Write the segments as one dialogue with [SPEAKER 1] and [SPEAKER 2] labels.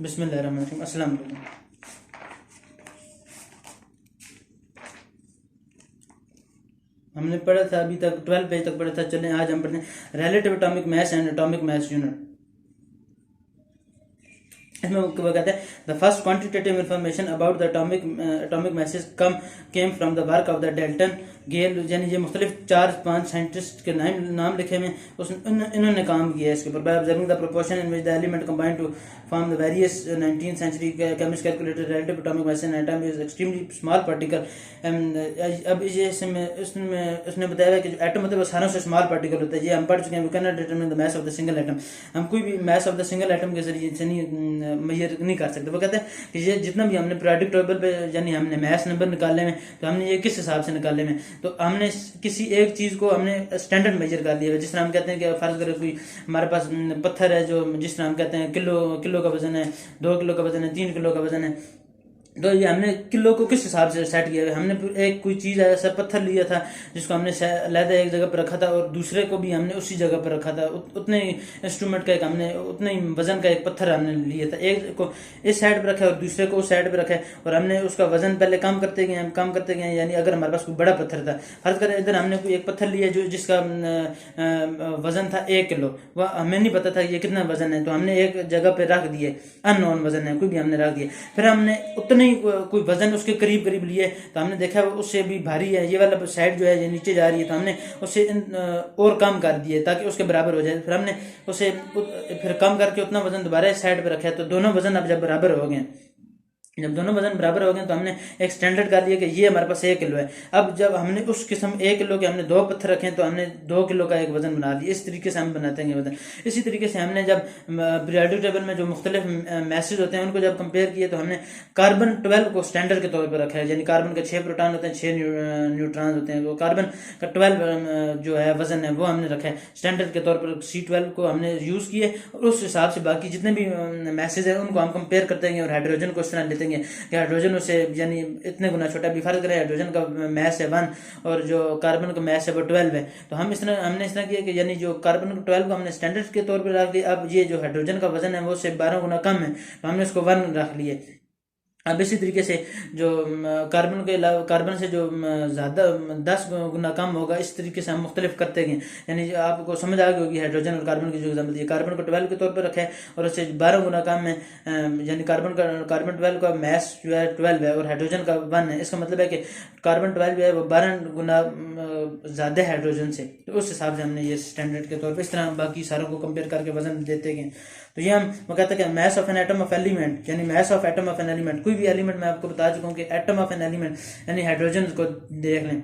[SPEAKER 1] बिस्मिल्लाहिर्रहमानिर्रहीम। अस्सलाम वालेकुम। हमने पढ़ा था अभी तक 12 पेज तक पढ़ा था। चलें आज हम पढ़ते हैं relative atomic mass and atomic mass unit. इसमें वो कहते हैं the first quantitative information about the atomic masses came from the work of the Dalton गेल। यानी ये मुख्तलिफ 4-5 साइंटिस्ट के नाम लिखे हुए इन्होंने काम किया है इसके ऊपर। By observing the proportion in which the element combine to form the various 19th century chemist calculated relative atomic mass and atom is extremely small particle. अब ये इसमें उसने बताया कि जो एटम होता है वो सारों से स्मॉल पार्टिकल होता है। ये हम पढ़ चुके हैं। We can not determine the mass of the single atom. हम कोई भी mass of the single atom के जरिए से नहीं मेजर नहीं कर सकते। वो कहते हैं कि ये जितना भी हमने पीरियोडिक टेबल पे यानी हमने मास नंबर निकाले में तो हमने ये किस हिसाब से निकाले में, तो हमने किसी एक चीज को हमने स्टैंडर्ड मेजर कर लिया है। जिस तरह हम कहते हैं कि फर्ज करें कोई हमारे पास पत्थर है जो जिस तरह हम कहते हैं किलो का वजन है, 2 किलो का वजन है, 3 किलो का वजन है, तो ये हमने किलो को किस हिसाब से सेट किया है। हमने एक कोई चीज़ ऐसा पत्थर लिया था जिसको हमने अलहदा एक जगह पर रखा था और दूसरे को भी हमने उसी जगह पर रखा था। उतने इंस्ट्रूमेंट का एक हमने उतने ही वजन का एक पत्थर हमने लिया था। एक को इस साइड पर रखा है और दूसरे को उस साइड पर रखा है और हमने उसका वजन पहले कम करते गए। यानी अगर हमारे पास कोई बड़ा पत्थर था, फर्ज करें इधर हमने कोई एक पत्थर लिया जो जिसका वजन था 1 किलो, वह हमें नहीं पता था ये कितना वजन है, तो हमने एक जगह पर रख दिए, अननोन वजन है कोई भी हमने रख दिया। फिर हमने उतने कोई वजन उसके करीब लिए तो हमने देखा उससे भी भारी है, ये वाला साइड जो है ये नीचे जा रही है, तो हमने उससे और कम कर दिए ताकि उसके बराबर हो जाए। फिर हमने उसे फिर कम करके उतना वजन दोबारा इस साइड पे रखा है, तो दोनों वजन अब जब बराबर हो गए, जब दोनों वजन बराबर हो गए तो हमने एक स्टैंडर्ड कर लिया कि ये हमारे पास 1 किलो है। अब जब हमने उस किस्म 1 किलो के हमने 2 पत्थर रखे तो हमने 2 किलो का एक वजन बना लिया। इस तरीके से हम बनाते हैं वजन। इसी तरीके से हमने जब पीरियोडिक टेबल में जो मुख्तलिफ मैसेज होते हैं उनको जब कंपेयर किए तो हमने कार्बन 12 को स्टैंडर्ड के तौर पर रखा है। यानी कार्बन के 6 प्रोटॉन होते हैं, 6 न्यूट्रॉन होते हैं, वो कार्बन का 12 जो है वजन है वो हमने रखा है स्टैंडर्ड के तौर पर। C12 को हमने यूज़ किए और उस हिसाब से बाकी जितने भी मैसेज है उनको हम कंपेयर करते हैं और हाइड्रोजन को इस तरह लेते हैं कि हाइड्रोजन उससे यानी इतने गुना छोटा भी। फर्क करें हाइड्रोजन का मैस है 1 और जो कार्बन का मैस है वो 12 है, तो हमने इस तरह किया कि यानी जो कार्बन 12 को हमने स्टैंडर्ड के तौर पर रख दिया। अब ये जो हाइड्रोजन का वजन है वो उससे 12 गुना कम है, तो हमने उसको 1 रख लिए। अब इसी तरीके से जो कार्बन के अलावा कार्बन से जो ज़्यादा 10 गुना कम होगा, इस तरीके से हम मुख्तलिफ करते गए। यानी आपको समझ आ गई होगी हाइड्रोजन और कार्बन की जो एग्जाम्पल दी। कार्बन को 12 के तौर पर रखा है और उससे 12 गुना कम है। यानी कार्बन 12 का मैस जो है 12 है और हाइड्रोजन का 1 है। इसका मतलब है कि कार्बन 12 जो है वो 12 गुना ज़्यादा हाइड्रोजन से, तो उस हिसाब से हमने ये स्टैंडर्ड के तौर पर इस तरह बाकी सारों को कंपेयर करके वजन देते गए। तो ये हम वो कहते हैं कि mass of an atom of element, यानी mass of atom of an element. कोई भी एलिमेंट मैं आपको बता चुका हूँ कि एटम ऑफ एन एलिमेंट यानी हाइड्रोजन को देख लें।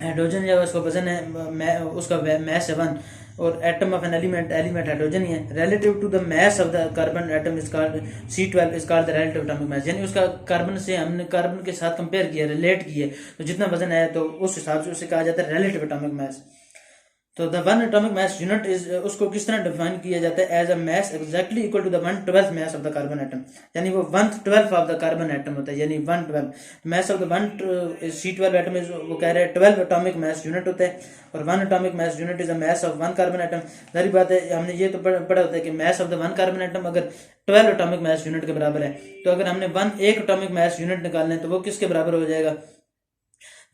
[SPEAKER 1] हाइड्रोजन जो है उसका वजन है उसका मैस है 1 और atom of an element hydrogen ही है। Relative to the mass of the carbon atom is called C12 is called the relative atomic mass. यानी उसका कार्बन से हमने कार्बन के साथ कंपेयर किया, रिलेट किए, तो जितना वजन है तो उस हिसाब से उसे कहा जाता है रिलेटिव एटॉमिक मैस। तो the 1 atomic mass unit is उसको किस तरह डिफाइन किया जाता है as a mass exactly equal to the 1/12 mass of the carbon atom. यानी वो 1/12 ऑफ द कार्बन एटम होता है, यानी 1/12 mass of the C12 atom is वो कह रहे हैं 12 एटॉमिक मास यूनिट होता है और 1 atomic mass unit is a mass of 1 carbon atom. जाहिर बात है हमने ये तो पढ़ा होता है कि मास ऑफ द 1 कार्बन एटम अगर 12 एटॉमिक मास यूनिट के बराबर है, तो अगर हमने 1 एटॉमिक मास यूनिट निकालना है तो वो किसके बराबर हो जाएगा,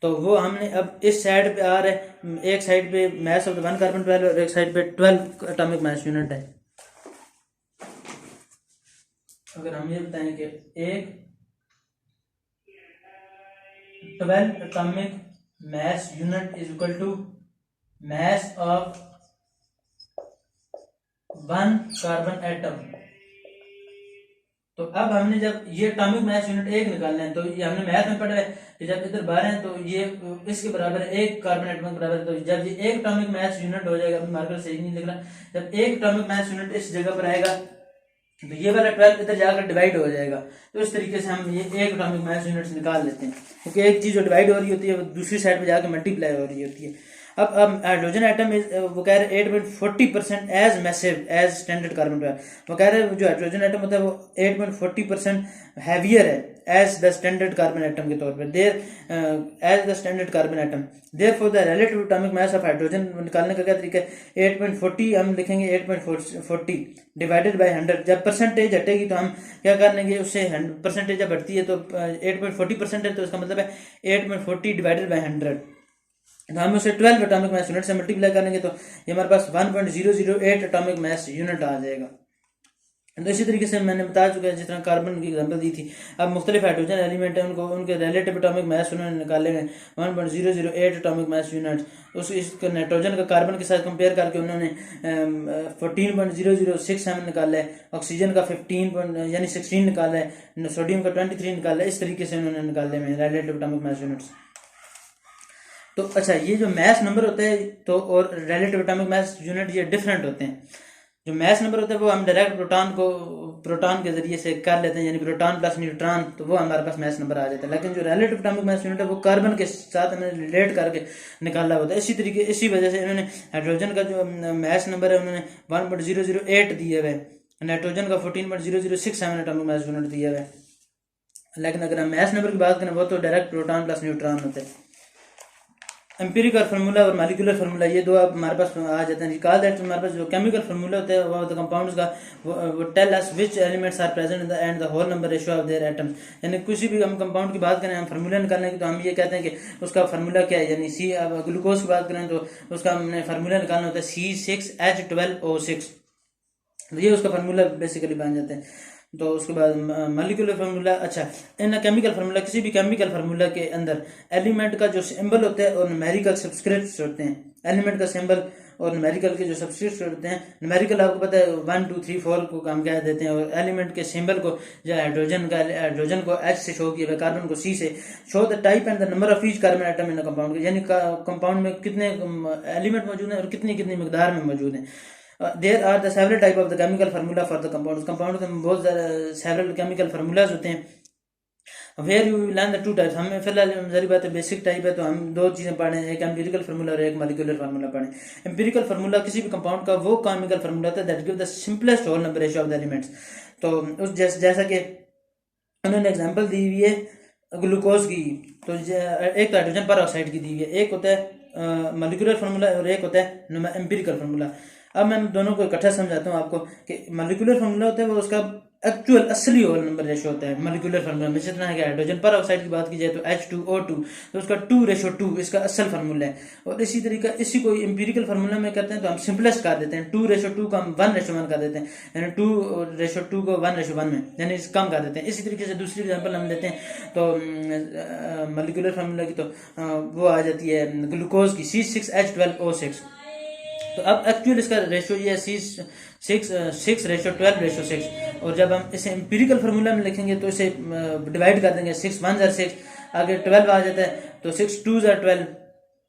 [SPEAKER 1] तो वो हमने अब इस साइड पे आ रहा है, एक साइड पे मास ऑफ द 1 कार्बन 12 और एक साइड पे 12 एटॉमिक मास यूनिट है। अगर हम ये बताएं कि एक 12 atomic mass unit is equal to mass of 1 carbon atom, तो अब हमने जब ये एटॉमिक मास यूनिट 1 निकालना है, तो ये हमने मैथ में पढ़ा है कि जब इधर 12 है तो ये इसके बराबर है 1 कार्बन एटम के बराबर है। तो जब ये 1 एटॉमिक मास यूनिट हो जाएगा, अभी मार्कर सही नहीं लिख रहा, जब 1 एटॉमिक मास यूनिट इस जगह पर आएगा तो ये वाला 12 इधर जाकर डिवाइड हो जाएगा। तो इस तरीके से हम ये 1 एटॉमिक मास यूनिट निकाल लेते हैं, क्योंकि एक चीज जो डिवाइड हो रही होती है वो दूसरी साइड पे जाकर मल्टीप्लाई हो रही होती है। अब हाइड्रोजन एटम इज वो कह रहे 8.40% as massive as standard carbon 12। वो कह रहे हैं जो हाइड्रोजन एटम होता है वो 8.40% हैवियर है as the standard carbon atom के तौर पर, there as the standard carbon atom. Therefore the relative atomic mass of hydrogen निकालने का क्या तरीका है, 8.40 हम लिखेंगे 8.40 डिवाइडेड बाय 100। जब परसेंटेज हटेगी तो हम क्या कर लेंगे, उससे परसेंटेज जब हटती है तो 8.40% है तो इसका मतलब है 8.40 डिवाइडेड बाय 100। तो हम उसे 12 एटॉमिक मास यूनिट से मल्टीप्लाई करेंगे तो ये हमारे पास 1.008 एटॉमिक मास यूनिट आ जाएगा। तो इसी तरीके से मैंने बता चुका है, जिस तरह कार्बन की एग्जाम्पल दी थी। अब मुख्तलिफ हाइड्रोजन एलिमेंट है उनको उनके रिलेटिव एटॉमिक मास उन्होंने निकाले हैं 1.008 एटॉमिक मास यूनिट। उस इसको नाइट्रोजन का कार्बन के साथ कंपेयर करके उन्होंने 14.006 हम निकाला है, ऑक्सीजन का 15 यानी 16 निकाला है, सोडियम का 23 निकाला है। इस तरीके से उन्होंने निकाले हैं रिलेटिव एटॉमिक मास यूनिट्स। तो अच्छा, ये जो मैस नंबर होते हैं तो और रिलेटिव एटॉमिक मास यूनिट ये डिफरेंट होते हैं। जो मैस नंबर होता है वो हम डायरेक्ट प्रोटॉन के जरिए से कर लेते हैं, यानी प्रोटॉन प्लस न्यूट्रॉन, तो वो हमारे पास मैस नंबर आ जाता है। लेकिन जो रिलेटिव एटॉमिक मास यूनिट है वो कार्बन के साथ हमें रिलेट करके निकाला होता है। इसी वजह से इन्होंने हाइड्रोजन का जो मैस नंबर है उन्होंने 1.008 दिया हुआ है, नाइट्रोजन का 14.006 एटॉमिक मास यूनिट दिया हुआ है। लेकिन अगर हम मैस नंबर की बात करें वो तो डायरेक्ट प्रोटॉन प्लस न्यूट्रॉन होते हैं। एम्पिरिकल फार्मूला और मॉलिक्यूलर फार्मूला ये दो आप हमारे पास आ जाते हैं। रिकॉल दैट हमारे पास जो केमिकल फार्मूला होता है वो कंपाउंड्स का वो tell us which elements are present in the and the whole number ratio of their atoms. यानी किसी भी हम कंपाउंड की बात करें, हम फार्मूला निकालने की, तो हम ये कहते हैं कि उसका फार्मूला क्या है। यानी सी, ग्लूकोज की बात करें तो उसका हमने फार्मूला निकालना होता है C6H12O6, तो ये उसका फार्मूला बेसिकली बन जाते हैं। तो उसके बाद मॉलिक्यूलर फार्मूला। अच्छा, इन केमिकल फार्मूला, किसी भी केमिकल फार्मूला के अंदर एलिमेंट का जो सिंबल होता है और न्यूमेरिकल सब्सक्रिप्ट्स होते हैं। एलिमेंट का सिंबल और न्यूमेरिकल के जो सब्सक्रिप्ट्स होते हैं, न्यूमेरिकल आपको पता है 1 2 3 4 को हम कह देते हैं, और एलिमेंट के सिंबल को जो हाइड्रोजन को H से शो किया हुआ, कार्बन को C से। Show the type and the number of each carbon atom in compound, यानी कंपाउंड में कितने एलिमेंट मौजूद हैं और कितनी कितनी मिकदार में मौजूद हैं। There are the several type of the chemical formula for the compound. Compound में बहुत सेवरल केमिकल फार्मूलाज होते हैं। Where you learn the two types. हमें फिलहाल जरी बात है बेसिक टाइप है तो हम दो चीज़ें पढ़ें, एक एम्पिरिकल फार्मूला और एक मॉलिक्यूलर फार्मूला पढ़ें। एम्पिरिकल फार्मूला किसी भी कंपाउंड का वो केमिकल फार्मूला होता है that give the simplest whole number ratio of the elements. तो उस जैसा कि उन्होंने एग्जांपल दी हुई है ग्लूकोज की, तो एक तो हाइड्रोजन पर ऑक्साइड की दी हुई है, एक होता है मॉलिक्यूलर फार्मूला और एक होता है एम्पिरिकल फार्मूला। अब मैं दोनों को इकट्ठा समझाता हूँ आपको कि मॉलिक्यूलर फार्मूला होता है वो उसका एक्चुअल असली होल नंबर रेशियो होता है मॉलिक्यूलर फार्मूला में। जितना है कि हाइड्रोजन पर ऑक्साइड की बात की जाए तो H2O2, तो उसका 2:2 इसका असल फार्मूला है। और इसी तरीका इसी को एम्पिरिकल फार्मूला में करते हैं तो हम सिंपलेस्ट कर देते हैं, 2:2 को हम 1:1 कर देते हैं, यानी 2:2 को 1:1 में यानी कम कर देते हैं। इसी तरीके से दूसरी एग्जाम्पल हम देते हैं तो मॉलिक्यूलर फार्मूला की तो वो आ जाती है ग्लूकोज की C6H12O6। तो अब एक्चुअल इसका रेशियो ये है C6:12:6। और जब हम इसे एम्पिरिकल फार्मूला में लिखेंगे तो इसे डिवाइड कर देंगे, 6 1 6, आगे 12 आ जाता है तो 6 2 12,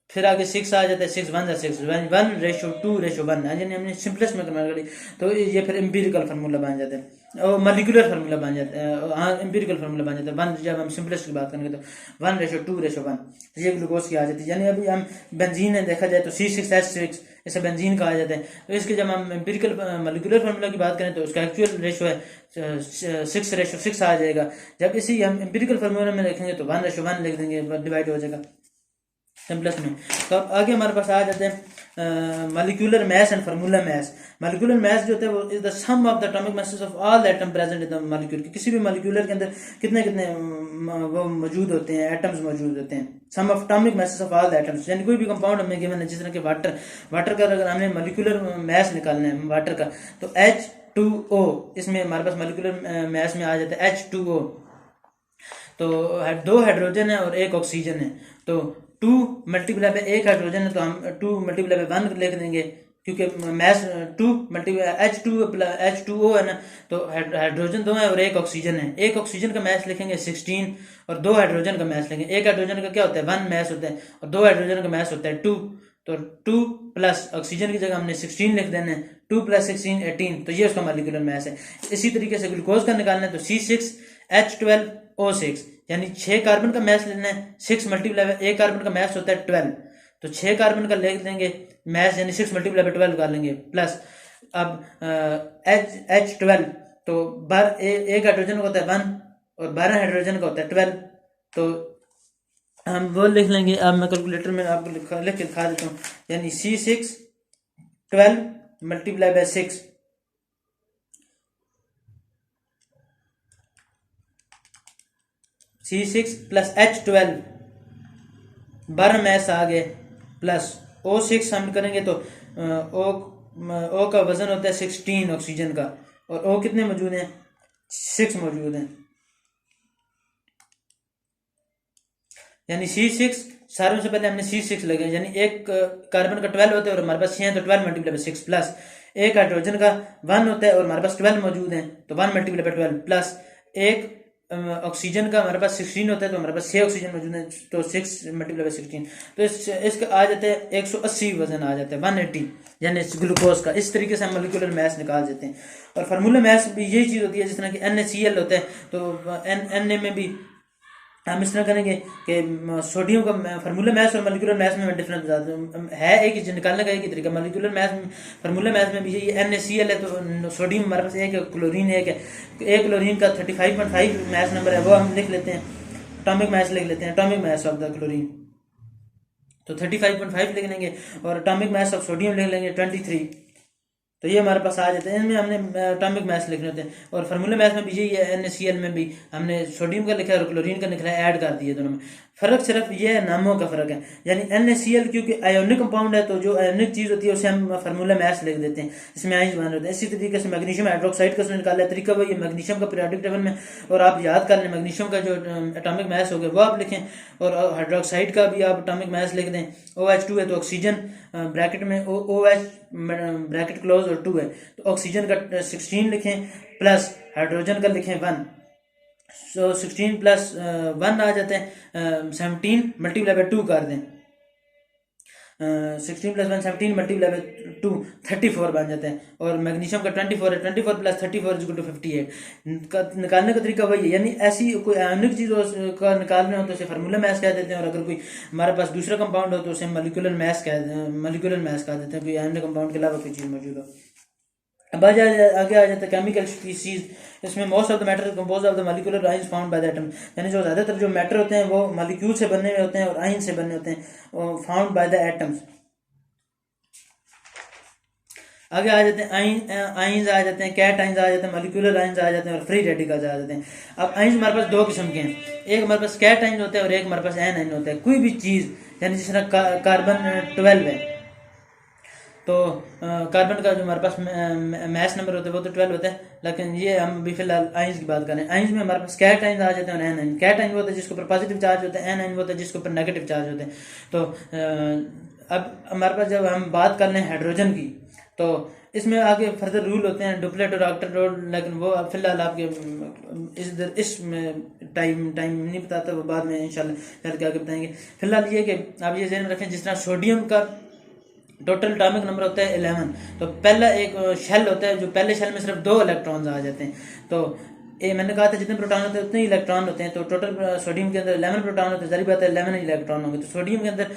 [SPEAKER 1] फिर आगे 6 आ जाता है, 6 1 6, 1:2:1, यानी हमने सिंपलेस्ट में कन्वर्ट करी। तो ये फिर एम्पिरिकल फार्मूला बन जाता है और मॉलिक्यूलर फार्मूला बन जाता है। हाँ, एम्पिरिकल फार्मूला बन जाता है 1, जब हम सिंपलेस्ट की बात करेंगे तो 1:2:1, ये ग्लूकोज की आ जाती है। यानी अभी हम बेंजीन है देखा जाए तो C6H6 इसे बेंजीन कहा जाता है। तो इसके जब हम एम्पिरिकल मॉलिक्यूलर फार्मूला की बात करें तो उसका एक्चुअल रेशियो है 6:6 आ जाएगा। जब इसी हम एम्पिरिकल फार्मूला में लिखेंगे तो 1:1 लिख देंगे, डिवाइड हो जाएगा सिंपलेस्ट में। तो अब आगे हमारे पास आ जाते हैं molecular mass and formula mass. Molecular mass जो होता है वो is the sum of the atomic masses of all the atom present in the molecule. किसी भी मॉलिक्यूलर के अंदर कितने कितने वो मौजूद होते हैं, एटम्स मौजूद होते हैं। Sum of atomic masses of all the atoms, यानी कोई भी कंपाउंड हमें गिवन है, जिस तरह के वाटर का अगर हमने मॉलिक्यूलर मास निकालना है वाटर का तो H2O, इसमें हमारे पास मॉलिक्यूलर मास में आ जाता है H2O। तो दो हाइड्रोजन है और एक ऑक्सीजन है, तो 2 मल्टीप्लाई पे एक हाइड्रोजन है तो हम 2 मल्टीप्लाई पे 1 लिख देंगे, क्योंकि मैस 2 मल्टीप्लाई H2O है ना, तो हाइड्रोजन 2 है और एक ऑक्सीजन है। एक ऑक्सीजन का मैस लिखेंगे 16 और 2 हाइड्रोजन का मैस लेंगे। एक हाइड्रोजन का क्या होता है 1 मैस होता है और 2 हाइड्रोजन का मैस होता है 2, तो 2 प्लस ऑक्सीजन की जगह हमने 16 लिख देना है, 2 + 16 18, तो ये उसका मॉलिक्यूलर मैस है। इसी तरीके से ग्लूकोज का निकालना है तो C6H12O6, यानी 6 कार्बन का मैस लेना है, 6 मल्टीप्लाई एक कार्बन का मैस होता है 12, तो 6 कार्बन का लिख देंगे मैस, यानी 6 मल्टीप्लाई बाई 12 कर लेंगे, प्लस अब H12, तो एक हाइड्रोजन का होता है 1 और 12 हाइड्रोजन का होता है 12, तो हम वो लिख लेंगे। अब मैं कैलकुलेटर में आपको लिख के दिखा देता हूँ, यानी C6 12 multiply by 6, C6 plus H12 12 mass आ गए, प्लस O6 हम करेंगे तो O का वजन होता है 16 ऑक्सीजन का, और O कितने मौजूद हैं, 6 मौजूद हैं, यानी C6, सारों से पहले हमने C6 लगे, यानी एक कार्बन का 12 होता है और हमारे पास 6 है, तो 12 मल्टीप्लाई बाई 6, प्लस एक हाइड्रोजन का 1 होता है और हमारे पास 12 मौजूद हैं, तो 1 मल्टीप्लाई बाई 12, प्लस एक ऑक्सीजन का हमारे पास 16 होता है, तो हमारे पास 6 ऑक्सीजन मौजूद हैं, तो 6 मल्टीप्लाई बाई 16, तो इसका आ जाता है 180 वजन आ जाता है, 180, यानी ग्लूकोज का। इस तरीके से हम मोलिकुलर मैस निकाल देते हैं। और फार्मूला मैस भी यही चीज़ होती है, जिस तरह कि NaCl होता है, तो Na में भी हम इस तरह करेंगे कि सोडियम का फार्मूला मैथ और मोलिकुलर मैथ में मैं डिफरेंस बताता हूँ, है एक ही निकालने का एक ही तरीका। मोलिकुलर मैथ में, फार्मूला मैथ में भी यही NaCl है, तो सोडियम हमारे पास एक है, क्लोरीन एक है, एक क्लोरीन का 35.5 मैथ नंबर है, वो हम लिख लेते हैं, एटॉमिक मैथ लिख लेते हैं, atomic math of the chlorine, तो 35.5 लिख लेंगे, और एटॉमिक मैथ ऑफ सोडियम लिख लेंगे 23, तो ये हमारे पास आ जाते हैं। इनमें हमने एटॉमिक मैथ लिखने होते हैं, और फार्मूला मैथ में भी यही है, NaCl में भी हमने सोडियम का लिखा है और क्लोरीन का लिखा है, ऐड कर दिए दोनों में। फर्क सिर्फ ये है, नामों का फर्क है, यानी NaCl क्योंकि आयोनिक कंपाउंड है, तो जो आयोनिक चीज़ होती है उसे हम फार्मूला मैथ लिख देते हैं, इसमें आइंस बन होते हैं। इसी तरीके से मैग्नीशियम हाइड्रोक्साइड का उसने निकाला है, तरीका वही है मैग्नीशियम का पीरियोडिक टेबल में, और आप याद कर लें मैग्नीशियम का जो एटॉमिक मैथ हो गया वो आप लिखें, और हाइड्रोक्साइड का भी आप एटॉमिक मैथ लिख दें। OH2 है तो ऑक्सीजन ब्रैकेट में OH ब्रैकेट क्लोज और 2 है, तो ऑक्सीजन का 16 लिखें, प्लस हाइड्रोजन का लिखें 1, सो 16 प्लस 1 आ जाते हैं 17 मल्टीप्लाई बाई 2 कर दें, 16 प्लस 1 17 मल्टीप्लाई बाई 2 34 बन जाते हैं, और मैग्नीशियम का 24 है, 24 प्लस 34 इक्वल टू 58। निकालने का तरीका वही है, यानी ऐसी कोई आयोनिक चीज़ का निकालना हो तो उसे फार्मूला मैथ कह देते हैं, और अगर कोई हमारे पास दूसरा कंपाउंड हो तो उसे मोलिकुलर मैथ कह देते हैं, कोई आयोनिक कंपाउंड के अलावा कोई चीज़ मौजूद हो। अब आगे आ जाता है केमिकल स्पीसीज। इसमें most of the matter compose of the molecular ions found by the atom, यानी जो ज़्यादातर जो मैटर होते हैं वो मॉलिक्यूल से बनने में होते हैं और आइन से बनने होते हैं, फाउंड बाय द एटम्स। आगे आ जाते हैं आइंस आ जाते हैं, कैट आइंस आ जाते हैं, मॉलिक्यूलर आइंस आ जाते हैं, और फ्री रेडिकल्स आ जाते हैं। अब आइंस हमारे पास दो किस्म के हैं, एक हमारे पास कैट आइन होता है और एक हमारे पास एन आइन होता है। कोई भी चीज़, यानी जिस तरह कार्बन 12 है, तो कार्बन का जो हमारे पास मैस नंबर होता है वो तो 12 होता है, लेकिन ये हम अभी फिलहाल आइंस की बात करें। आइंस में हमारे पास कैट आइंस आ जाते हैं और एन आइन। कैट आइन वो होता है जिसके ऊपर पॉजिटिव चार्ज होता है, एन आइन वो होता है जिसके ऊपर नेगेटिव चार्ज होते हैं। तो अब हमारे पास जब हम बात कर लें हाइड्रोजन की, तो इसमें आगे फर्दर रूल होते हैं, डुप्लेट और ऑक्टेट रूल, लेकिन वो फिलहाल आपके इस टाइम नहीं बताता, वो बाद में इंशाल्लाह करके आगे बताएंगे। फिलहाल ये कि आप ये ध्यान में रखें, जिस तरह सोडियम का टोटल एटॉमिक नंबर होता है 11, तो पहला एक शेल होता है, जो पहले शेल में सिर्फ 2 इलेक्ट्रॉन्स आ जाते हैं। तो ये मैंने कहा था जितने प्रोटॉन होते हैं उतने ही इलेक्ट्रॉन होते हैं, तो टोटल सोडियम के अंदर 11 प्रोटॉन होते हैं, जारी बात है 11 इलेक्ट्रॉन होंगे। तो सोडियम के अंदर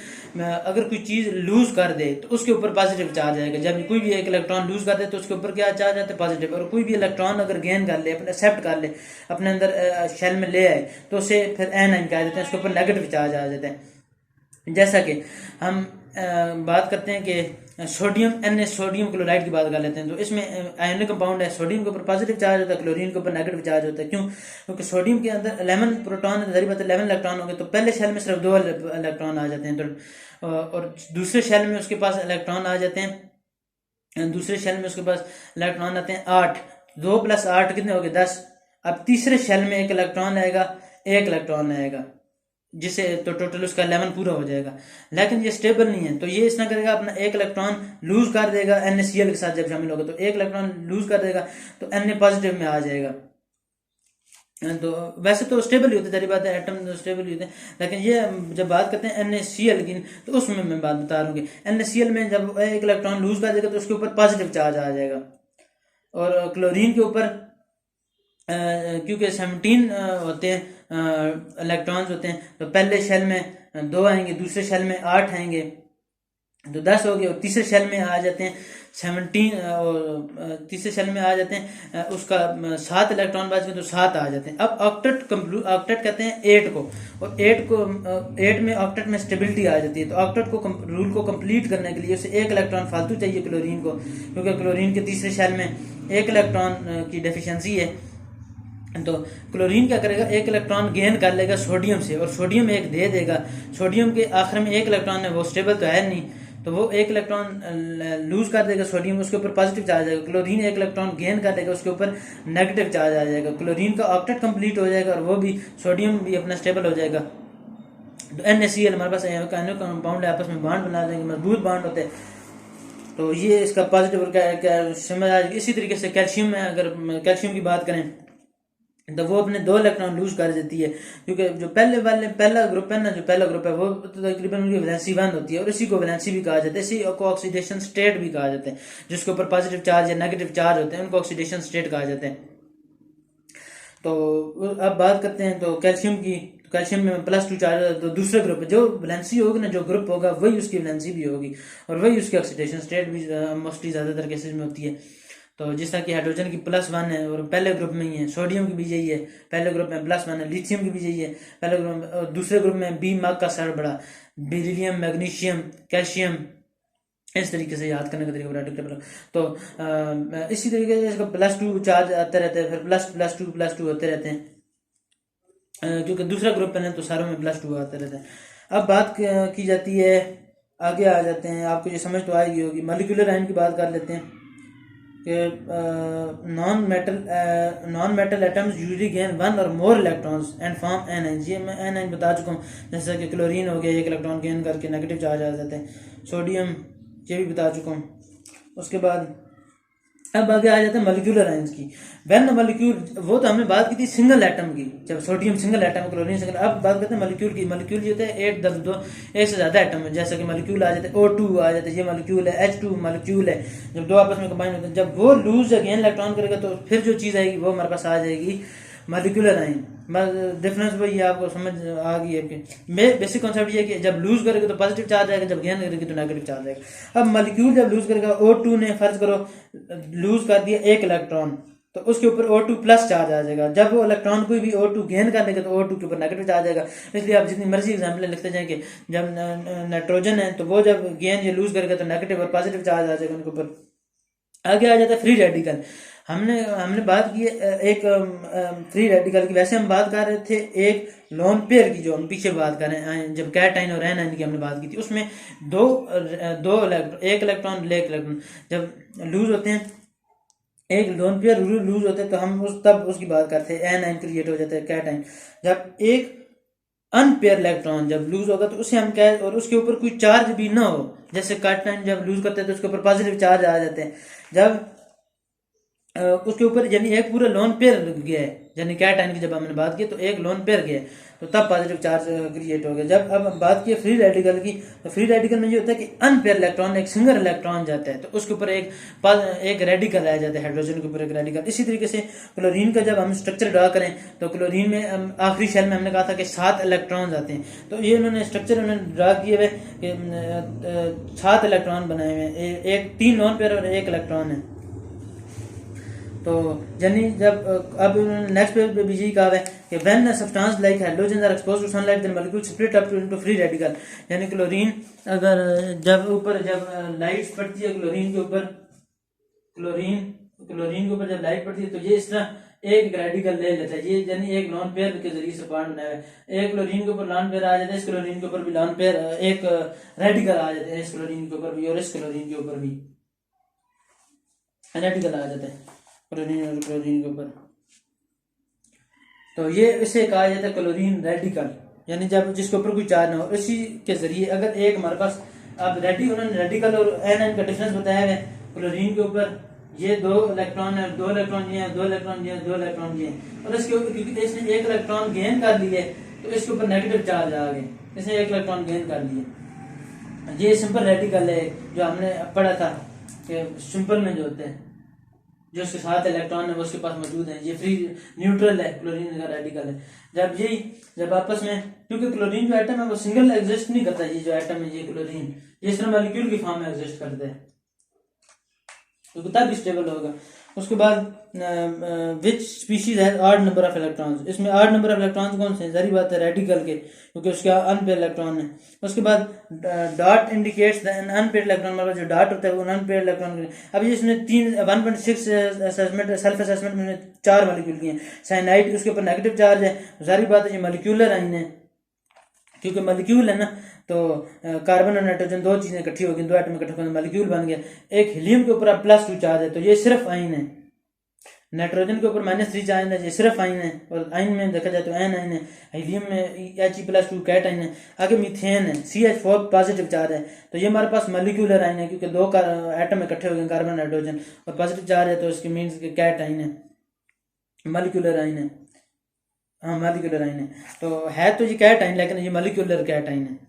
[SPEAKER 1] अगर कोई चीज़ लूज कर दे तो उसके ऊपर पॉजिटिव चार्ज आएगा। जब कोई भी एक इलेक्ट्रॉन लूज कर दे तो उसके ऊपर क्या चार्ज आता है, पॉजिटिव। और कोई भी इलेक्ट्रॉन अगर गेन कर ले, अपने एक्सेप्ट कर ले, अपने अंदर शेल में ले आए, तो उसे फिर एनाइन कह देते हैं, उसके ऊपर नेगेटिव चार्ज आ जाता है। जैसा कि हम बात करते हैं कि सोडियम सोडियम क्लोराइड की बात कर लेते हैं, तो इसमें आयोनिक कंपाउंड है, सोडियम के ऊपर पॉजिटिव चार्ज होता है, क्लोरीन के ऊपर नेगेटिव चार्ज होता है। क्यों? क्योंकि सोडियम के अंदर 11 प्रोटॉन है, बात 11 इलेक्ट्रॉन होंगे, तो पहले शेल में सिर्फ 2 इलेक्ट्रॉन आ जाते हैं, तो और दूसरे शेल में उसके पास इलेक्ट्रॉन आ जाते हैं, दूसरे शेल में उसके पास इलेक्ट्रॉन आते हैं 8, 2 + 8 कितने हो गए 10। अब तीसरे शेल में एक इलेक्ट्रॉन आएगा, एक इलेक्ट्रॉन आएगा, जिसे तो टोटल उसका 11 पूरा हो जाएगा। लेकिन ये स्टेबल नहीं है, तो ये इतना करेगा, अपना एक इलेक्ट्रॉन लूज कर देगा NaCl के साथ जब शामिल होगा, तो एक इलेक्ट्रॉन लूज कर देगा तो Na पॉजिटिव में आ जाएगा। तो वैसे तो स्टेबल ही होते, सारी बात है, एटम तो स्टेबल ही होते हैं, लेकिन ये जब बात करते हैं NaCl की, तो उसमें मैं बात बता रहा हूँ कि NaCl में जब एक इलेक्ट्रॉन लूज कर देगा तो उसके ऊपर पॉजिटिव चार्ज आ जाएगा। और क्लोरीन के ऊपर क्योंकि 17 होते हैं इलेक्ट्रॉन्स होते हैं, तो पहले शेल में 2 आएंगे, दूसरे शेल में 8 आएंगे, तो 10 हो गए, और तीसरे शेल में आ जाते हैं 17, और तीसरे शेल में आ जाते हैं उसका 7 इलेक्ट्रॉन बच गए तो 7 आ जाते हैं। अब ऑक्टेट कहते हैं 8 को, और 8 में ऑक्टेट में स्टेबिलिटी आ जाती है। तो ऑक्टेट को रूल को कंप्लीट करने के लिए उसे 1 इलेक्ट्रॉन फालतू चाहिए क्लोरीन को, क्योंकि क्लोरीन के तीसरे शेल में 1 इलेक्ट्रॉन की डेफिशिएंसी है। तो क्लोरीन क्या करेगा, 1 इलेक्ट्रॉन गेन कर लेगा सोडियम से, और सोडियम 1 दे देगा। सोडियम के आखिर में 1 इलेक्ट्रॉन है, वो स्टेबल तो है नहीं, तो वो 1 इलेक्ट्रॉन लूज कर देगा सोडियम, उसके ऊपर पॉजिटिव चार्ज आएगा। क्लोरीन 1 इलेक्ट्रॉन गेन कर लेगा, उसके ऊपर नेगेटिव चार्ज आ जाएगा। क्लोरीन का ऑक्टेट कंप्लीट हो जाएगा, और वो भी सोडियम भी अपना स्टेबल हो जाएगा। तो NaCl हमारे पास कंपाउंड है, आपस में बॉन्ड बना देंगे, मजबूत बॉन्ड होते हैं। तो ये इसका पॉजिटिव समझ आ जाएगी। इसी तरीके से कैल्शियम में, अगर कैल्शियम की बात करें तो वो अपने 2 इलेक्ट्रॉन लूज कर देती है, क्योंकि जो पहला ग्रुप है ना, जो पहला ग्रुप है वो तकरीबन उनकी वैलेंसी 1 होती है, और इसी को वैलेंसी भी कहा जाता है, इसी को ऑक्सीडेशन स्टेट भी कहा जाता है। जिसके ऊपर पॉजिटिव चार्ज या नेगेटिव चार्ज होते हैं उनको ऑक्सीडेशन स्टेट कहा जाता है। तो अब बात करते हैं तो कैल्शियम की। कैल्शियम में +2 चार्ज, तो दूसरा ग्रुप जो वैलेंसी होगी ना, जो ग्रुप होगा वही उसकी वैलेंसी भी होगी, और वही उसकी ऑक्सीडेशन स्टेट भी मोस्टली ज्यादातर केसेस में होती है। तो जिस तरह की हाइड्रोजन की +1 है, और पहले ग्रुप में ही है। सोडियम की भी यही है, पहले ग्रुप में +1 है। लिथियम की भी यही है, पहले ग्रुप में। और दूसरे ग्रुप में बी मार्क का सर बड़ा, बेरिलियम, मैग्नीशियम, कैल्शियम, इस तरीके से याद करने का तरीका बड़ा डिफरेंट। तो इसी तरीके से इसका +2 चार्ज आते रहते हैं, फिर +2 होते रहते हैं, क्योंकि दूसरा ग्रुप है तो सारों में +2 आते रहते हैं। अब बात की जाती है, आगे आ जाते हैं, आपको ये समझ तो आएगी होगी। मॉलिक्यूलर आयन की बात कर लेते हैं कि non metal atoms usually gain 1 और मोर इलेक्ट्रॉन्स एंड फॉर्म एनाइन। ये मैं एनाइन बता चुका हूँ, जैसा कि क्लोरीन हो गया, 1 इलेक्ट्रॉन गेन करके नेगेटिव चार्ज आ जाते हैं। सोडियम ये भी बता चुका हूँ। उसके बाद अब आगे आ जाते हैं मॉलिक्यूलर आयंस की। व्हेन मॉलिक्यूल, वो तो हमने बात की थी सिंगल एटम की, जब sodium single atom, chlorine single. अब बात करते हैं मॉलिक्यूल की। मॉलिक्यूल ये होते हैं 8 10 2 एक से ज्यादा एटम है, जैसे कि मॉलिक्यूल आ जाते हैं O2 आ जाते हैं, ये मॉलिक्यूल है। H2 मॉलिक्यूल है, जब दो आपस में कंबाइन होते हैं, जब वो लूज या गेन इलेक्ट्रॉन करेगा तो फिर जो चीज आएगी वो हमारे पास आ जाएगी मॉलिक्यूलर आयन। डिफरेंस वही आपको समझ आ गई है कि बेसिक कॉन्सेप्ट ये है कि जब लूज करेगा तो पॉजिटिव चार्ज आएगा, जब गेन करेगी तो नेगेटिव चार्ज आएगा। अब मॉलिक्यूल जब लूज करेगा, O2 ने फर्ज करो लूज कर दिया 1 इलेक्ट्रॉन, तो उसके ऊपर O2+ चार्ज आ जाएगा। जब वो इलेक्ट्रॉन कोई भी O2 गेन कर लेगा तो O2 के ऊपर नेगेटिव चार्ज आएगा। इसलिए आप जितनी मर्जी एग्जाम्पल लिखते जाएंगे, जब नाइट्रोजन है तो वो जब गेन या लूज करेगा तो नेगेटिव और पॉजिटिव चार्ज आ जाएगा उनके ऊपर। आगे आ जाता है फ्री रेडिकल। हमने बात की एक फ्री रेडिकल की। वैसे हम बात कर रहे थे एक लोन पेयर की, जो हम पीछे बात कर रहे हैं, जब कैटाइन और एनाइन की हमने बात की थी, उसमें एक इलेक्ट्रॉन जब लूज होते हैं, एक लोन पेयर लूज होते हैं, तो हम तब उसकी बात करते हैं, एनाइन क्रिएट हो जाता है कैटाइन। जब एक अनपेयर इलेक्ट्रॉन जब लूज होगा तो उसे हम क्या, और उसके ऊपर कोई चार्ज भी ना हो, जैसे कैटाइन जब लूज करते हैं तो उसके ऊपर पॉजिटिव चार्ज आ जाते हैं। जब उसके ऊपर यानी एक पूरा लोन पेयर गया है, यानी कैटाइन की जब हमने बात की तो एक लोन पेयर गया तो तब पॉजिटिव चार्ज क्रिएट हो गया। जब अब हम बात की फ्री रेडिकल की, तो फ्री रेडिकल में ये होता है कि अनपेयर इलेक्ट्रॉन, एक सिंगल इलेक्ट्रॉन जाता है तो उसके ऊपर एक रेडिकल आ जाता है, हाइड्रोजन के ऊपर एक रेडिकल। इसी तरीके से क्लोरीन का जब हम स्ट्रक्चर ड्रा करें तो क्लोरीन में आखिरी शेल में हमने कहा था कि 7 इलेक्ट्रॉन आते हैं, तो ये उन्होंने स्ट्रक्चर उन्होंने ड्रा किए हुए कि 7 इलेक्ट्रॉन बनाए हुए, एक 3 लोन पेयर और 1 इलेक्ट्रॉन है। तो यानी जब अब नेक्स्ट पेज पे भी यही कहा है कि when substance like hydrogen are exposed to sunlight then molecule split up into free radical. यानी क्लोरीन अगर जब लाइट पड़ती है क्लोरीन के ऊपर जब लाइट पड़ती है तो ये इस तरह एक रेडिकल ले लेता है, ये यानी एक लॉन पेयर के जरिए से बॉन्ड बनाया है। एक क्लोरीन के ऊपर लॉन पेयर आ जाता है, इस क्लोरीन के ऊपर भी लॉन पेयर, एक रेडिकल आ जाते हैं, इस क्लोरीन के ऊपर भी और इस क्लोरीन के ऊपर भी रेडिकल आ जाते हैं, क्लोरीन और क्लोरीन के ऊपर। तो ये इसे कहा जाता है क्लोरीन रेडिकल, यानी जब जिसके ऊपर कोई चार्ज ना हो। इसी के जरिए अगर एक हमारे पास अब उन्होंने रेडिकल और एनाइन का डिफरेंस बताया है। क्लोरीन के ऊपर ये 2 इलेक्ट्रॉन है, 2 इलेक्ट्रॉन ये है, 2 इलेक्ट्रॉन ये है, 2 इलेक्ट्रॉन ये है, और इसके ऊपर क्योंकि इसने 1 इलेक्ट्रॉन गेन कर लिए तो इसके ऊपर नेगेटिव चार्ज आ गए, इसने 1 इलेक्ट्रॉन गेन कर लिए। ये सिंपल रेडिकल है जो हमने पढ़ा था कि सिंपल में जो होते हैं, जो उसके साथ इलेक्ट्रॉन है वो उसके पास मौजूद है, ये फ्री न्यूट्रल है, क्लोरीन का रेडिकल है। जब आपस में, क्योंकि क्लोरीन जो एटम है वो सिंगल एग्जिस्ट नहीं करता, ये जो एटम है ये क्लोरीन ये सिर्फ मॉलिक्यूल की फॉर्म में एग्जिस्ट करता है, तो तब स्टेबल होगा। उसके बाद विच स्पीशीज है ऑड नंबर ऑफ इलेक्ट्रॉन्स, इसमें ऑड नंबर ऑफ इलेक्ट्रॉन्स कौन से हैं, सारी बात है रेडिकल के, क्योंकि उसका अनपेड इलेक्ट्रॉन है। उसके बाद dot indicates the unpaired electron, मतलब जो डॉट होता है वो अनपेड इलेक्ट्रॉन। अभी इसमें 1.6 असेसमेंट सेल्फ असेसमेंट में 4 मॉलिक्यूल किए हैं। साइनाइड उसके ऊपर नेगेटिव चार्ज है, सारी बात है ये मॉलिक्यूलर आइन है, क्योंकि मॉलिक्यूल है ना, तो कार्बन और नाइट्रोजन दो चीजें इकट्ठी होगी, दो एटम इकट्ठे होकर मॉलिक्यूल बन गया। एक हीलियम के ऊपर +2 चार्ज है, तो ये सिर्फ आइन है। नाइट्रोजन के ऊपर -3 चार्ज है, ये सिर्फ आइन है, और आइन में देखा जाए तो एन आइन है। हीलियम में He+2 कैट आइन है। आगे मीथेन है, CH4 पॉजिटिव चार्ज है, तो ये हमारे पास मॉलिक्यूलर आइन है, क्योंकि दो एटम इकट्ठे हो गए कार्बन नाइट्रोजन, और पॉजिटिव चार्ज है तो इसके मीन्स कैट आइन है, मॉलिक्यूलर आइन है। हाँ मॉलिक्यूलर आइन है, तो है तो ये कैट आइन, लेकिन ये मॉलिक्यूलर कैट आइन है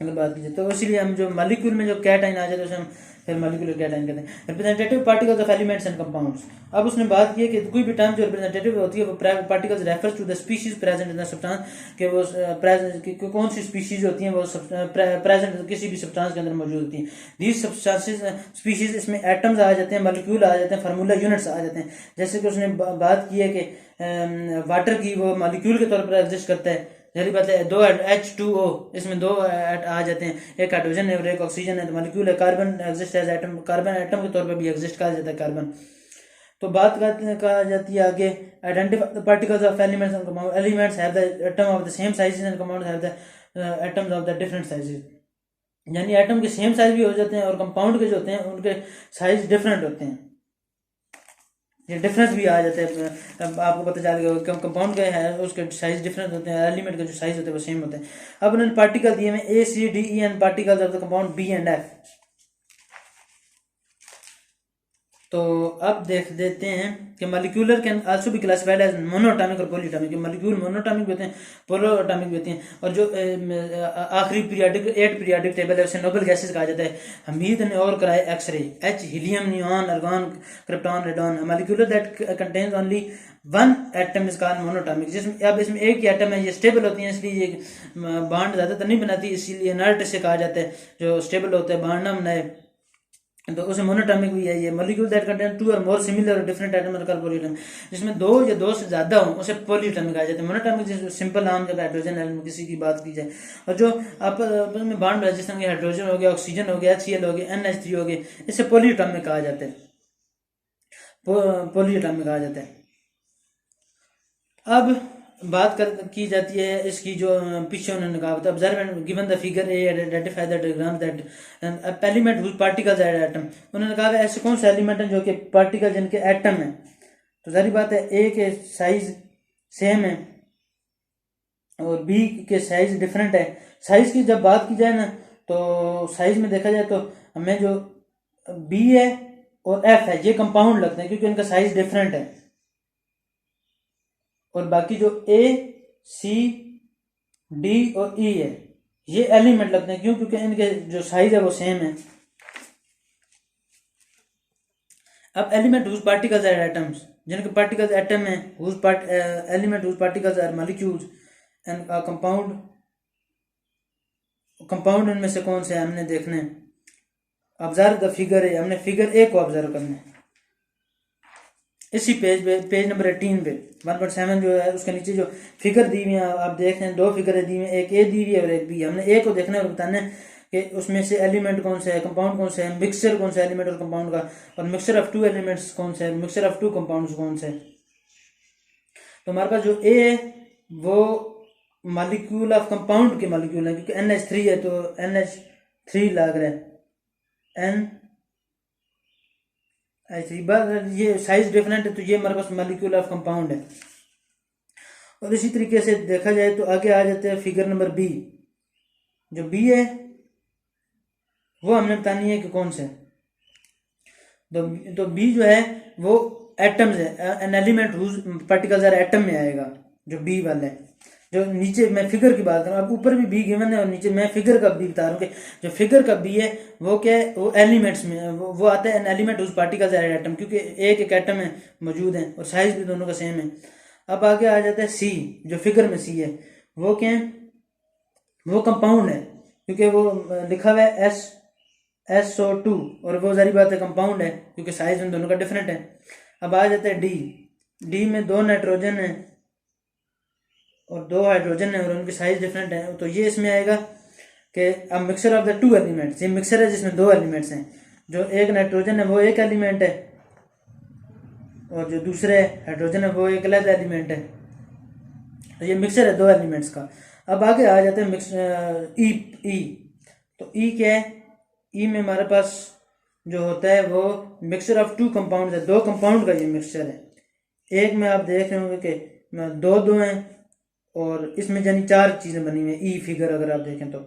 [SPEAKER 1] मतलब बात कीजिए। तो इसीलिए हम जो मॉलिक्यूल में जो कैटाइन आ जाए तो उसे हम फिर मॉलिक्यूलर कैटाइन कहते हैं। Representative particles of elements and compounds. अब उसने बात की है कि कोई भी टर्म जो रिप्रेजेंटेटिव होती है वो particles refers to the species present in the substance, कि वो कौन सी स्पीशीज होती हैं वो प्रेजेंट किसी भी सब्सटेंस के अंदर मौजूद होती हैं। दीज सब्सटेंसेस स्पीशीज, इसमें एटम्स आ जाते हैं, मॉलिक्यूल आ जाते हैं, फार्मूला यूनिट्स आ जाते हैं। जैसे कि उसने बात की है कि वाटर की वो मॉलिक्यूल के तौर पर एग्जिस्ट करता है, जहरी बात है। 2 H2O, इसमें 2 आ जाते हैं, एक हाइड्रोजन है और एक ऑक्सीजन है, तो मॉलिक्यूल है। Carbon exist as atom, carbon atom के तौर पर भी एग्जिस्ट कहा जाता है कार्बन। तो बात कहा जाती है आगे, identify the particles of elements and compound. Elements have the atom of the same sizes and compound have the atoms of the different sizes, यानी एटम के सेम साइज भी हो जाते हैं और कंपाउंड के जो होते हैं उनके साइज डिफरेंट होते हैं, ये डिफरेंस भी आ जाता है। आपको पता चलेगा कंपाउंड का है उसके साइज डिफरेंट होते हैं, एलिमेंट के जो साइज होते हैं वो सेम होते हैं। अब उन्होंने पार्टिकल दिए हैं A, C, D, E and particles of the compound B and F। तो अब देख देते हैं कि molecular can also be classified as monoatomic और पॉलीएटॉमिक। मॉलिक्यूल मोनोएटॉमिक भी होते हैं, पोलोएटॉमिक भी होती हैं, और जो आखिरी पीरियडिक 8 पीरियडिक टेबल है उसे नोबल गैसेस कहा जाता है। हमीद ने और कराए x-ray, H helium, neon, argon, krypton, radon. Molecular that contains only 1 atom is called monoatomic. जिसमें अब इसमें एक ही एटम है, ये स्टेबल होती है, इसलिए ये बॉन्ड ज़्यादातर नहीं बनाती, इसीलिए इनर्ट से कहा जाता है। जो स्टेबल होता है बॉन्ड ना बनाए तो उसे मोनोटॉमिक भी है। ये मॉलिक्यूल दैट कंटेन 2 और मोर सिमिलर और different atom are called polyatomic. जिसमें 2 या 2 से ज्यादा हो उसे पॉलीएटॉमिक कहा जाता है। मोनोटॉमिक जैसे सिंपल नाम जब हाइड्रोजन एटम किसी की बात की जाए, और जो आपस में बॉन्ड बना जिस तरह हाइड्रोजन हो गया, ऑक्सीजन हो गया, HCl हो गया, NH3 हो गया, इसे पॉलीएटॉमिक कहा जाता है, पॉलीएटॉमिक कहा जाता है। अब बात की जाती है इसकी जो पीछे उन्होंने कहा था, observe given the figure a identify the diagram that element whose particles at atom. उन्होंने कहा ऐसे कौन से एलिमेंट हैं जो कि पार्टिकल जिनके एटम है, तो सारी बात है ए के साइज सेम है और बी के साइज डिफरेंट है। साइज की जब बात की जाए ना, तो साइज में देखा जाए तो हमें जो बी है और एफ है ये कंपाउंड लगते हैं, क्योंकि इनका साइज डिफरेंट है, और बाकी जो A, C, D और E है ये एलिमेंट लगते हैं। क्यों? क्योंकि इनके जो साइज है वो सेम है। अब element whose particles are atoms, जिनके पार्टिकल्स एटम है, element whose particles are molecules and compound. Compound इनमें से कौन से हमने देखने हैं। ऑब्जर्व द फिगर है, हमने फिगर ए को ऑब्जर्व करना है। इसी पेज पे, पेज नंबर 18 पे 1.7 जो है उसके नीचे जो फिगर दी हुई है आप देख रहे हैं, 2 फिगर दी हुई है, एक ए दी हुई है और एक बी। हमने ए को देखना है और बताना है कि उसमें से एलिमेंट कौन सा है, कंपाउंड कौन सा है, मिक्सचर कौन सा एलिमेंट और कंपाउंड का, और मिक्सचर ऑफ 2 एलिमेंट्स कौन सा है, मिक्सचर ऑफ 2 कंपाउंड्स कौन सा है। तो हमारे पास जो ए है वो मॉलिक्यूल ऑफ कंपाउंड के मॉलिक्यूल है, क्योंकि NH3 है तो NH3 लग रहा है, ये साइज डिफरेंट है तो ये हमारे पास मॉलिक्यूल ऑफ कंपाउंड है। और इसी तरीके से देखा जाए तो आगे आ जाते हैं फिगर नंबर बी। जो बी है वो हमने बतानी है कि कौन से, तो बी जो है वो एटम्स है, an element whose particles are atom में आएगा जो बी वाला है। जो नीचे मैं फिगर की बात करूँ, अब ऊपर भी बी गिवन है और नीचे मैं फिगर का बी बता रहा हूँ कि जो फिगर का बी है वो क्या है, वो एलिमेंट्स में वो आता है एन एलिमेंट उस पार्टिकल एट एटम, क्योंकि एक एटम है मौजूद है और साइज भी दोनों का सेम है। अब आगे आ जाता है सी, जो फिगर में सी है वो क्या है, वो कंपाउंड है, क्योंकि वो लिखा हुआ है SO2 और वो सारी बात है कंपाउंड है, क्योंकि साइज उन दोनों का डिफरेंट है। अब आ जाता है डी में 2 नाइट्रोजन है और 2 हाइड्रोजन है और उनकी साइज डिफरेंट है, तो ये इसमें आएगा कि अब मिक्सचर ऑफ द 2 एलिमेंट्स, ये मिक्सचर है जिसमें 2 एलिमेंट्स हैं, जो एक नाइट्रोजन है वो एक एलिमेंट है और जो दूसरे हाइड्रोजन है वो एक अलग एलिमेंट है, तो ये मिक्सचर है 2 एलिमेंट्स का। अब आगे आ जाते हैं ई, तो ई क्या है, ई में हमारे पास जो होता है वो मिक्सचर ऑफ 2 कंपाउंड है, 2 कंपाउंड का ये मिक्सचर है। एक में आप देख रहे होंगे कि 2 हैं और इसमें यानी 4 चीज़ें बनी हुई हैं। ई फिगर अगर आप देखें तो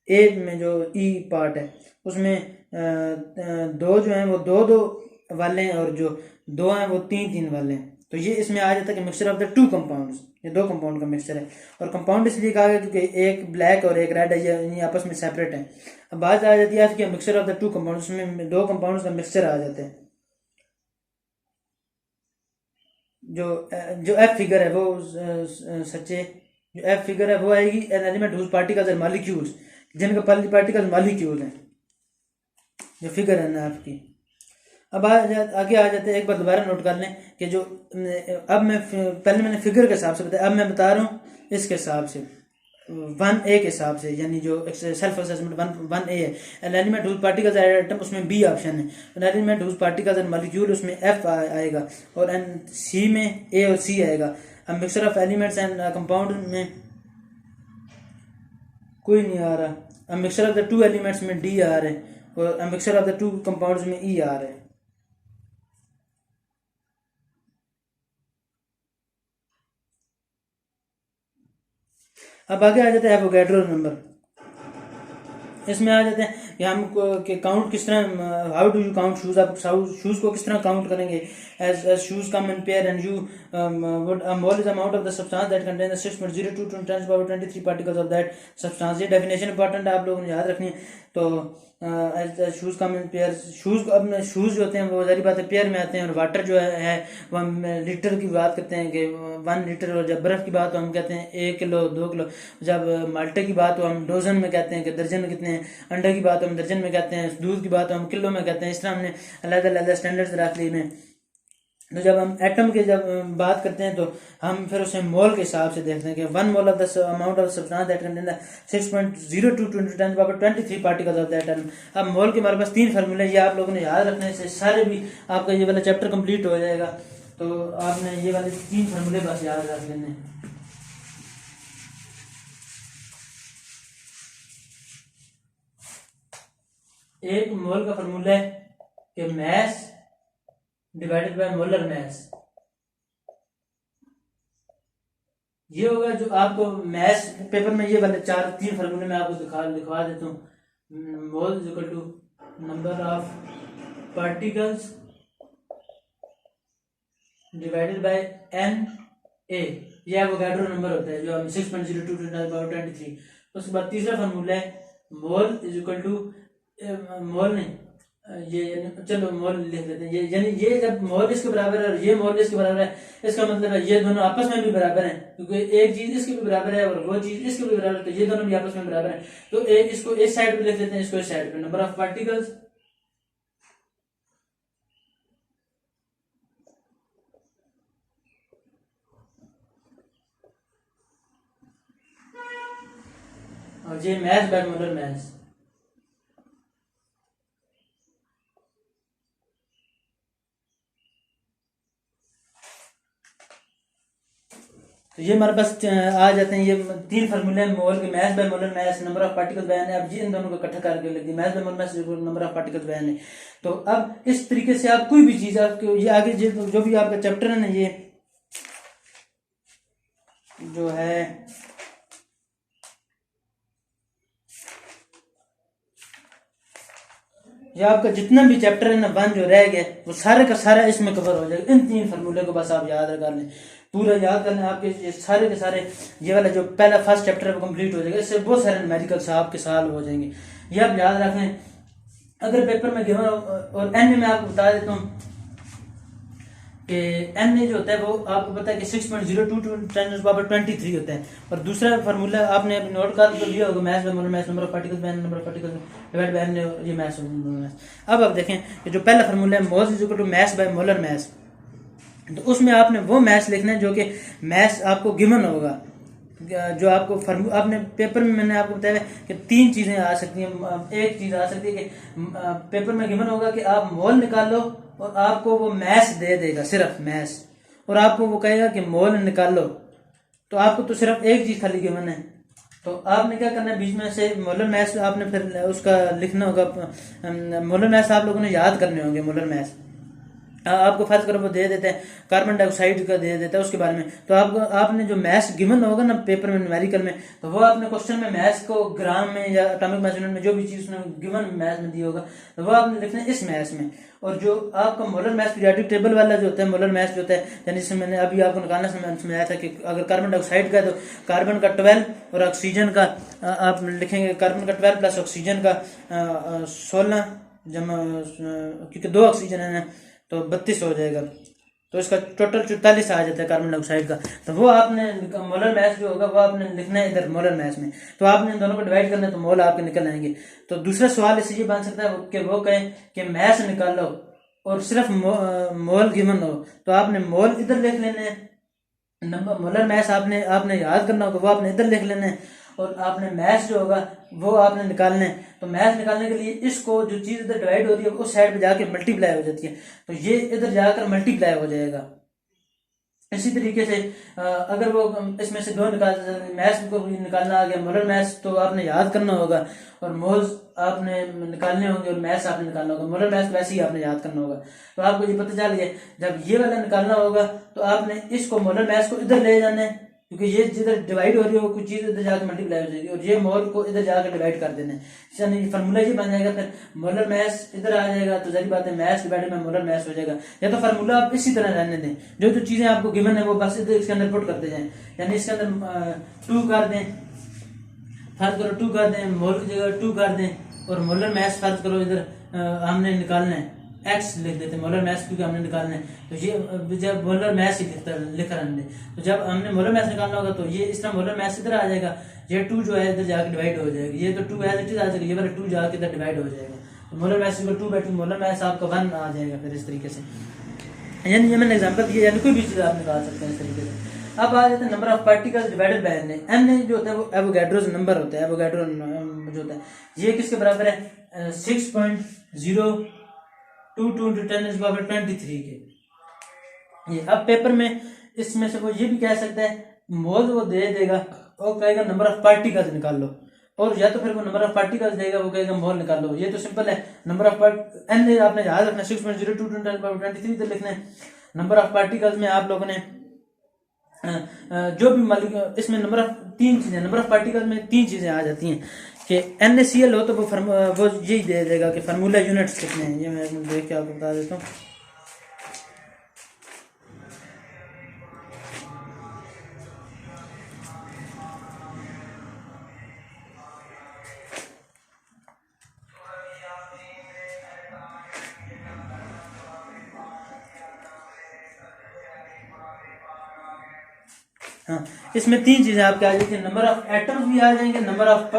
[SPEAKER 1] ए में जो ई पार्ट है उसमें 2 जो हैं वो 2 वाले हैं और जो 2 हैं वो 3 वाले हैं, तो ये इसमें आ जाता है कि मिक्सचर ऑफ द 2 कंपाउंड्स, ये 2 कंपाउंड का मिक्सचर है। और कंपाउंड इसलिए कहा गया क्योंकि एक ब्लैक और एक रेड है, ये आपस में सेपरेट है। अब बात आ जाती है कि मिक्सचर ऑफ द 2 कंपाउंड, उसमें 2 कंपाउंड्स का मिक्सचर आ जाते हैं। जो एफ फिगर है वो सच्चे, जो एफ फिगर है वो आएगी an element whose particles are molecules, जिनके पार्टिकल्स मॉलिक्यूल हैं, जो फिगर है ना आपकी। अब आगे आ जाते हैं, एक बार दोबारा नोट कर लें कि जो अब मैं पहले मैंने फिगर के हिसाब से बताया, अब मैं बता रहा हूँ इसके हिसाब से 1A के हिसाब से, यानी जो सेल्फ असेसमेंट 1A है, an element whose particles are atom उसमें बी ऑप्शन है, an element whose particles are molecule उसमें एफ आएगा और एन सी में ए और सी आएगा। अब mixture of elements and compound में कोई नहीं आ रहा, अब मिक्सचर ऑफ द 2 एलिमेंट्स में डी आ रहा है और मिक्सचर ऑफ द 2 कंपाउंड्स में ई आ रहा है। अब आगे आ जाता है एवोगैड्रो नंबर, इसमें आ जाते हैं कि हम कि काउंट किस तरह, how do you count shoes, आप शूज को किस तरह काउंट करेंगे। As shoes come in pair and you would mole is amount of the substance that contain 6.02 × 10⁻23 particles of that substance. ये डेफिनेशन इंपॉर्टेंट है, आप लोगों ने याद रखनी है। तो shoes come in pair, shoes अब शूज जो होते हैं वो सारी बात है पेयर में आते हैं, और वाटर जो है वो हम लीटर की बात करते हैं कि 1 लीटर, और जब बर्फ़ की बात हो हम कहते हैं 1 किलो 2 किलो, जब माल्टे की बात हो हम डोजन में कहते हैं कि दर्जन में कितने हैं, अंडे की बात हो हम दर्जन में कहते हैं, दूध की बात हो हम किलो में कहते हैं। इस तरह हमने अलग अलग स्टैंडर्ड्स रख लिए हैं। तो जब हम एटम के जब बात करते हैं तो हम फिर उसे मोल के हिसाब से देखते हैं कि 1 mole of the amount of substance that contain 6.02 × 10⁻23 particles of that atom. अब मोल के हमारे पास 3 फार्मूले, ये आप लोगों ने याद रखने से सारे भी आपका ये वाला चैप्टर कंप्लीट हो जाएगा। तो आपने ये वाले 3 फार्मूले बस याद रख लेने। एक मोल का फार्मूला है कि mess divided by molar mass, ये होगा जो आपको मैस पेपर में ये वाले 3 फार्मूले में आपको दिखवा देता हूँ। Mole is equal to number of particles divided by N A, ये एवोगैड्रो नंबर होता है जो हम 6.02 × 10⁻23। उसके बाद तीसरा फार्मूला है मोल इज इक्वल टू मोल नहीं, ये चलो मोल लिख लेते हैं, ये यानी ये जब मोल इसके बराबर है और ये मोल इसके बराबर है, इसका मतलब है ये दोनों आपस में भी बराबर हैं, क्योंकि एक चीज इसके भी बराबर है और वो चीज इसके भी बराबर है, तो ये दोनों भी आपस में बराबर है। तो एक इसको इस साइड पे लिख लेते हैं, इसको इस साइड पे, नंबर ऑफ पार्टिकल्स और ये मैस बाय मोलर मैस। तो ये हमारे पास आ जाते हैं, ये 3 फार्मूले हैं, मोल के mass by molar mass, number of particles बयान है। अब ये इन दोनों को इकट्ठा करके लिख दिया, mass by molar mass number of particles बयान है। तो अब इस तरीके से आप कोई भी चीज आपको ये आगे जो भी आपका चैप्टर है ना, ये जो है ये आपका जितना भी चैप्टर है ना 1 जो रह गया वो सारे का सारा इसमें कवर हो जाएगा। इन 3 फार्मूले को बस आप याद कर लें, पूरा याद कर लें, आपके ये सारे के सारे ये वाला जो पहला फर्स्ट चैप्टर है वो कंप्लीट हो जाएगा। इससे बहुत सारे न्यूमेरिकल्स आपके सॉल्व हो जाएंगे। ये आप याद रखें। अगर पेपर में गिवन और एन में आपको बता देता हूँ कि एन जो होता है वो आपको पता है कि 6.02 × 10⁻23 होता है। और दूसरा फार्मूला आपने अभी नोट कर लिया होगा, mass by molar mass, number of particles by number of particles divide by N, ये मैथ मोलर मास। अब आप देखें कि जो पहला फार्मूला है moles is equal to mass by molar mass, तो उसमें आपने वो मैथ्स लिखना है जो कि मैथ्स आपको गिवन होगा। जो आपको आपने पेपर में मैंने आपको बताया कि 3 चीज़ें आ सकती हैं। एक चीज़ आ सकती है कि पेपर में गिवन होगा कि आप मोल निकाल लो और आपको वो मैथ्स दे देगा, सिर्फ मैथ्स, और आपको वो कहेगा कि मोल निकाल लो, तो आपको तो सिर्फ एक चीज़ खाली गिवन है। तो आपने क्या करना है, बीच में से मोलर मैथ्स आपने फिर उसका लिखना होगा। मोलर मैथ्स आप लोगों ने याद करने होंगे। मोलर मैथ्स आपको फर्ज करो वो दे देते हैं कार्बन डाइऑक्साइड का दे देता है उसके बारे में, तो आपने जो मैथ्स गिवन होगा ना पेपर में न्यूमेरिकल में, तो वो आपने क्वेश्चन में मैथ्स को ग्राम में या एटॉमिक मास यूनिट में जो भी चीज उसने गिवन मैथ्स में दी होगा तो वो आपने लिखना है इस मैथ्स में। और जो आपका मोलर मैथ्स पीरियोडिक टेबल वाला जो होता है, मोलर मैथ्स जो होता है, यानी जिसमें मैंने अभी आपको निकालना समझाया था कि अगर कार्बन डाइऑक्साइड का है तो कार्बन का 12 और ऑक्सीजन का आप लिखेंगे कार्बन का 12 प्लस ऑक्सीजन का 16 जमा, क्योंकि 2 ऑक्सीजन है ना तो 32 हो जाएगा, तो इसका टोटल 44 आ जाता है कार्बन डाइऑक्साइड का। तो वो आपने मोलर मैथ्स जो होगा वो आपने लिखना है इधर मोलर मैथ्स में, तो आपने इन दोनों को डिवाइड करना है तो मोल आपके निकल आएंगे। तो दूसरा सवाल इससे ये बन सकता है कि वो कहें कि मैथ्स निकाल लो और सिर्फ मोल गिवन हो, तो आपने मोल इधर लिख लेने हैं, नंबर मोलर मैथ्स आपने याद करना होगा वो आपने इधर लिख लेना है, और आपने मैथ्स जो होगा वो आपने निकालना है। तो मैथ्स निकालने के लिए इसको जो चीज़ इधर डिवाइड हो रही है उस साइड पे जाके मल्टीप्लाई हो जाती है, तो ये इधर जाकर मल्टीप्लाई हो जाएगा। इसी तरीके से अगर वो इसमें से 2 मैथ्स को निकालना आ गया, मोलर मैथ्स तो आपने याद करना होगा और मोल्स आपने निकालने होंगे और मैथ्स आपने निकालना होगा। मोलर मैथ्स वैसे ही आपने याद करना होगा। तो आपको ये पता चल गया, जब ये वाला निकालना होगा तो आपने इसको मोलर मैथ्स को इधर ले जाना है, क्योंकि ये जिधर डिवाइड हो रही है वो कुछ चीज इधर जाकर मल्टीप्लाई हो जाएगी, और ये मोल को इधर जाकर डिवाइड कर देना है, यानी फार्मूला ये बन जाएगा। फिर मोलर मैथ्स इधर आ जाएगा, तो जाहिर बात है maths divided by molar maths हो जाएगा। या तो फार्मूला आप इसी तरह रहने दें, जो जो चीजें आपको गिवन है वो बस इधर इसके अंदर पुट करते जाएं, यानी इसके अंदर 2 कर दें, फर्ज करो 2 कर दें, मोल की जगह 2 कर दें, और मोलर मैथ्स फर्ज करो इधर हमने निकालना है एक्स लिख देते हैं, मोलर मैथ्स क्योंकि हमने निकालना है, तो ये जब मोलर मैथ्स ही लिख रहे, तो जब हमने मोलर मैथ्स निकालना होगा तो ये इस तरह मोलर मैथ्स इधर आ जाएगा, ये 2 जो है इधर जाकर डिवाइड हो जाएगा, ये तो 2 एज इट इज आ जाएगा, ये वाला 2 जाकर इधर डिवाइड हो जाएगा, तो molar maths equal 2/2 molar maths आपका 1 आ जाएगा। फिर इस तरीके से, यानी ये मैंने एग्जांपल दिया, यानी कोई भी चीज़ आप निकाल सकते हैं इस तरीके से। अब आ जाते हैं number of particles divided by N. N जो होता है वो एवोगैड्रोस नंबर होता है, एवोगैड्रो जो होता है ये किसके बराबर है 6.022 × 10⁻23 के। ये अब पेपर में इसमें से वो ये भी कह सकता है मोल वो दे देगा और कहेगा नंबर ऑफ पार्टिकल्स निकाल लो, और या तो फिर वो नंबर ऑफ पार्टिकल्स देगा वो कहेगा मोल निकाल लो। ये तो सिंपल है, नंबर ऑफ एन आपने याद रखना 6.022 × 10⁻23 इधर लिखना है। नंबर ऑफ पार्टिकल्स में आप लोगों ने जो भी इसमें नंबर ऑफ 3 चीजें, नंबर ऑफ पार्टिकल्स में 3 चीजें आ जाती हैं कि NaCl हो तो वो यही दे देगा कि फार्मूला यूनिट्स कितने हैं। ये मैं देख के आपको बता देता हूँ। हाँ, इसमें 3 चीजें आपके आ जाती हैं, नंबर ऑफ एटम्स भी आ जाएंगे, नंबर ऑफ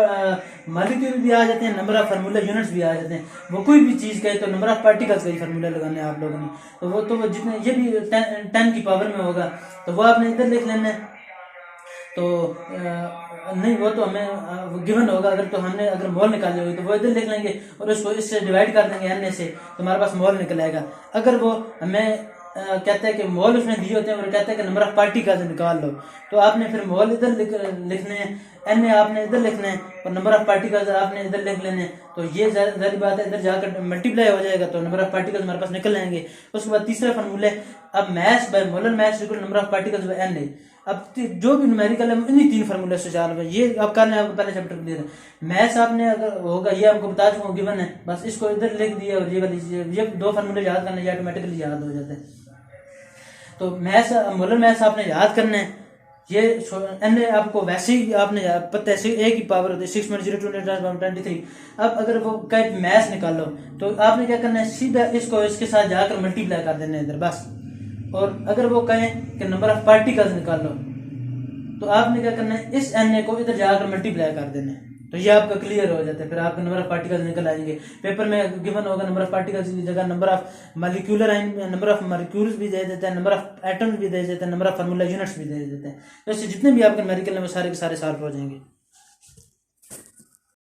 [SPEAKER 1] मॉलिक्यूल भी आ जाते हैं, नंबर ऑफ फार्मूला यूनिट्स भी आ जाते हैं। वो कोई भी चीज कहे तो नंबर ऑफ पार्टिकल्स का ही फार्मूला लगाना है आप लोगों ने, तो वो जितने ये भी 10 की पावर में होगा तो वो आपने इधर लिख लेना है। तो नहीं वो तो हमें गिवन होगा, अगर तो हमने अगर मोल निकाले हुए तो वो इधर लिख लेंगे और उसको इससे डिवाइड कर देंगे एन से, तो हमारे पास मोल निकल आएगा। अगर वो हमें कहता है कि मोल उसने दिए होते हैं और कहता है कि नंबर ऑफ पार्टिकल्स निकाल लो, तो आपने फिर मोल इधर लिखने हैं, एन आपने इधर लिखना है और नंबर ऑफ पार्टिकल्स आपने इधर लिख लेने हैं। तो ये जारी बात है, इधर जाकर मल्टीप्लाई हो जाएगा तो नंबर ऑफ पार्टिकल्स हमारे पास निकल आएंगे। उसके बाद तीसरा फार्मूला है अब mass by molar mass equal number of particles by N है। अब जो भी न्यूमेरिकल है इन्हीं 3 फार्मूले से चालू है। ये अब करना है आपको पहले चैप्टर क्लियर है। मैथ्स आपने अगर होगा ये आपको बता चुका हूँ गिवन है, बस इसको इधर लिख दिया और ये वाली ये 2 फार्मूले याद करने ये ऑटोमेटिकली याद हो जाते हैं। तो मैथ्स मोलर मैथ्स आपने याद करना है। ये एन आपको वैसे ही आपने पता है एक ही पावर होती है 6.02 अब अगर वो कहीं मैथ्स निकालो तो आपने क्या करना है सीधा इसको इसके साथ जाकर मल्टीप्लाई कर देना है इधर बस। और अगर वो कहें कि नंबर ऑफ पार्टिकल्स निकालो तो आपने क्या करना है इस एन को इधर जाकर मल्टीप्लाई कर देना है। तो ये आपका क्लियर हो जाता है, फिर आपके नंबर ऑफ पार्टिकल्स निकल आएंगे। पेपर में गिवन होगा नंबर ऑफ पार्टिकल्स की जगह number of molecular number of molecules भी दे देते हैं, नंबर ऑफ एटम्स भी दे देते हैं, नंबर ऑफ फार्मूला यूनिट्स भी दे देते हैं। तो इससे जितने भी आपके न्यूमेरिकल है वो सारे के सारे सॉल्व हो जाएंगे।